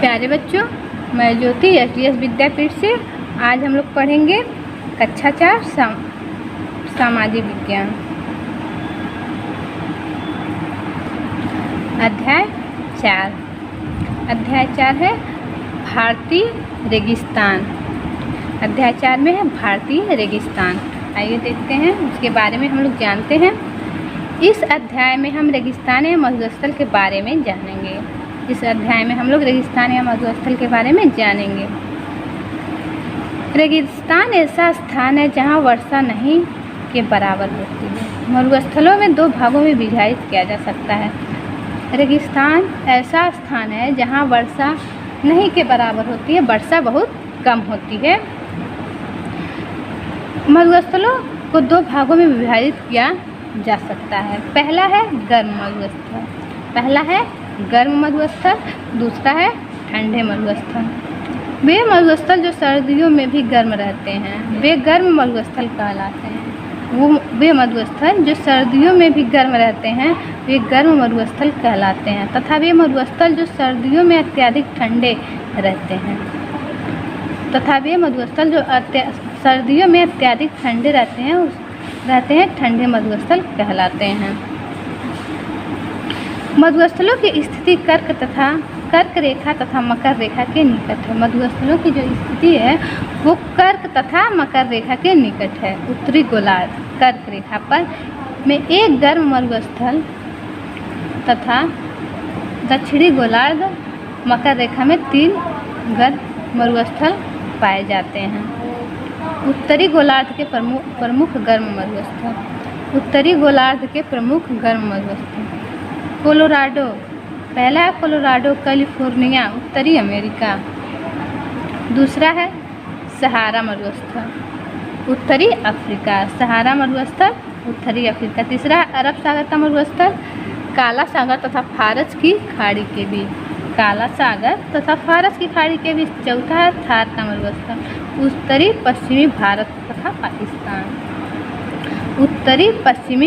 प्यारे बच्चों, मैं ज्योति एसडीएस विद्यापीठ से आज हम लोग पढ़ेंगे कक्षा 4 सामाजिक विज्ञान अध्याय 4 है भारतीय रेगिस्तान। अध्याय 4 में है भारतीय रेगिस्तान। आइए देखते हैं, उसके बारे में हम लोग जानते हैं। इस अध्याय में हम रेगिस्तान या मरुस्थल के बारे में जानेंगे। इस अध्याय में हम लोग रेगिस्तान या मरुस्थल के बारे में जानेंगे। रेगिस्तान ऐसा स्थान है जहाँ वर्षा नहीं के बराबर होती है। मरुस्थलों में 2 भागों में विभाजित किया जा सकता है। रेगिस्तान ऐसा स्थान है जहाँ वर्षा नहीं के बराबर होती है, वर्षा बहुत कम होती है। मरुस्थलों को 2 भागों में विभाजित किया जा सकता है। पहला है गर्म मरुस्थल, दूसरा है ठंडे मरुस्थल। वे मरुस्थल जो सर्दियों में भी गर्म रहते हैं वे गर्म मरुस्थल कहलाते हैं। वे मरुस्थल जो सर्दियों में भी गर्म रहते हैं वे गर्म मरुस्थल कहलाते हैं तथा वे मरुस्थल जो सर्दियों में अत्यधिक ठंडे रहते हैं सर्दियों में अत्यधिक ठंडे रहते हैं ठंडे मरुस्थल कहलाते हैं। मरुस्थलों की स्थिति कर्क रेखा तथा मकर रेखा के निकट है। मरुस्थलों की जो स्थिति है वो कर्क तथा मकर रेखा के निकट है। उत्तरी गोलार्ध कर्क रेखा पर में एक गर्म मरुस्थल तथा दक्षिणी गोलार्ध मकर रेखा में 3 गर्म मरुस्थल पाए जाते हैं। उत्तरी गोलार्ध के प्रमुख गर्म मरुस्थल कोलोराडो। पहला है कोलोराडो कैलिफोर्निया उत्तरी अमेरिका। दूसरा है सहारा मरुस्थल उत्तरी अफ्रीका। उत्तरी अफ्रीका। तीसरा है अरब सागर का मरुस्थल काला सागर तथा फारस की खाड़ी के बीच। चौथा है थार का मरुस्थल उत्तरी पश्चिमी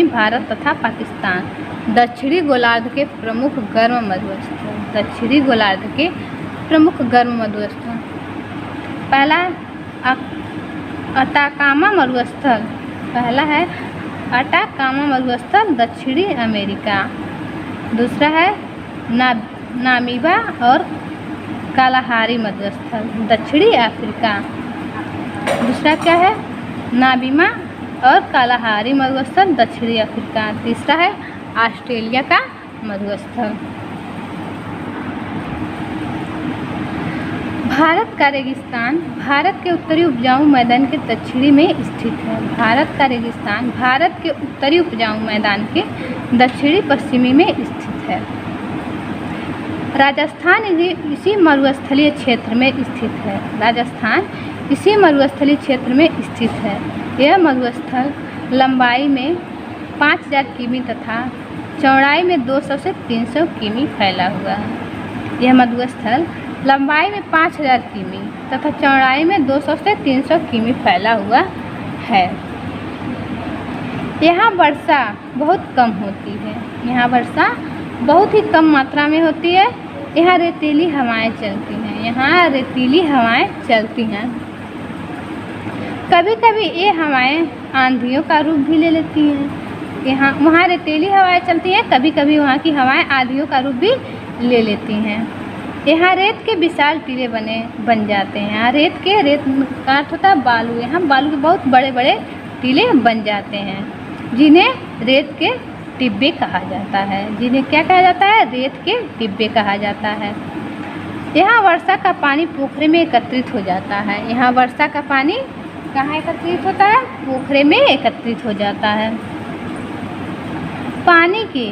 भारत तथा पाकिस्तान। दक्षिणी गोलार्ध के प्रमुख गर्म मरुस्थल पहला अटाकामा मरुस्थल दक्षिणी अमेरिका। दूसरा है नामीबा और कालाहारी मरुस्थल दक्षिणी अफ्रीका। दूसरा क्या है नाबीमा और कालाहारी मरुस्थल दक्षिणी अफ्रीका। तीसरा है ऑस्ट्रेलिया का मरुस्थल। भारत का रेगिस्तान भारत के उत्तरी उपजाऊ मैदान के दक्षिणी में स्थित है। भारत के उत्तरी उपजाऊ मैदान के दक्षिणी पश्चिमी में स्थित है। राजस्थान इसी मरुस्थलीय क्षेत्र में स्थित है। यह मरुस्थल लंबाई में 5000 किमी तथा चौड़ाई में 200 से 300 किमी फैला हुआ है। यह मरुस्थल लंबाई में 5000 किमी तथा चौड़ाई में 200 से 300 किमी फैला हुआ है। यहाँ वर्षा बहुत कम होती है। बहुत ही कम मात्रा में होती है। यहाँ रेतीली हवाएं चलती हैं। कभी कभी ये हवाएं आंधियों का रूप भी ले लेती हैं। वहाँ रेतीली हवाएं चलती हैं, कभी कभी वहाँ की हवाएं आंधियों का रूप भी ले लेती हैं। यहाँ रेत के विशाल टीले बन जाते हैं। रेत का अर्थ होता है बालू। यहाँ बालू के बहुत बड़े बड़े टीले बन जाते हैं जिन्हें रेत के टिब्बे कहा जाता है। रेत के टिब्बे कहा जाता है। यहाँ वर्षा का पानी पोखरे में एकत्रित हो जाता है। कहाँ एकत्रित होता है? पोखरे में एकत्रित हो जाता है। पानी की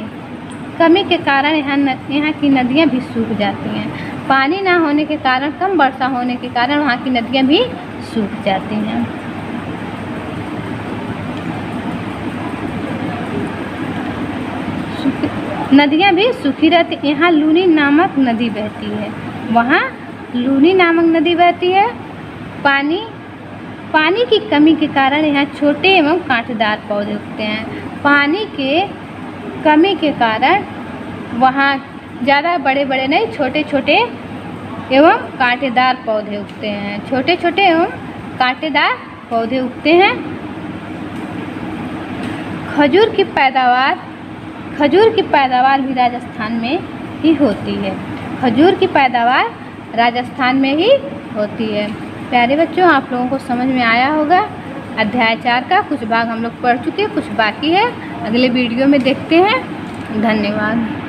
कमी के कारण यहाँ की नदियाँ भी सूख जाती हैं। पानी ना होने के कारण, कम वर्षा होने के कारण वहाँ की नदियाँ भी सूख जाती हैं। नदियाँ भी सूखी रहती। यहाँ लूनी नामक नदी बहती है। पानी की कमी के कारण यहाँ छोटे एवं कांटेदार पौधे उगते हैं। पानी के कमी के कारण वहाँ ज़्यादा बड़े बड़े नहीं, छोटे छोटे एवं कांटेदार पौधे उगते हैं। छोटे छोटे एवं कांटेदार पौधे उगते हैं। खजूर की पैदावार भी राजस्थान में ही होती है। खजूर की पैदावार राजस्थान में ही होती है। प्यारे बच्चों, आप लोगों को समझ में आया होगा। अध्याय 4 का कुछ भाग हम लोग पढ़ चुके हैं, कुछ बाकी है। अगले वीडियो में देखते हैं। धन्यवाद।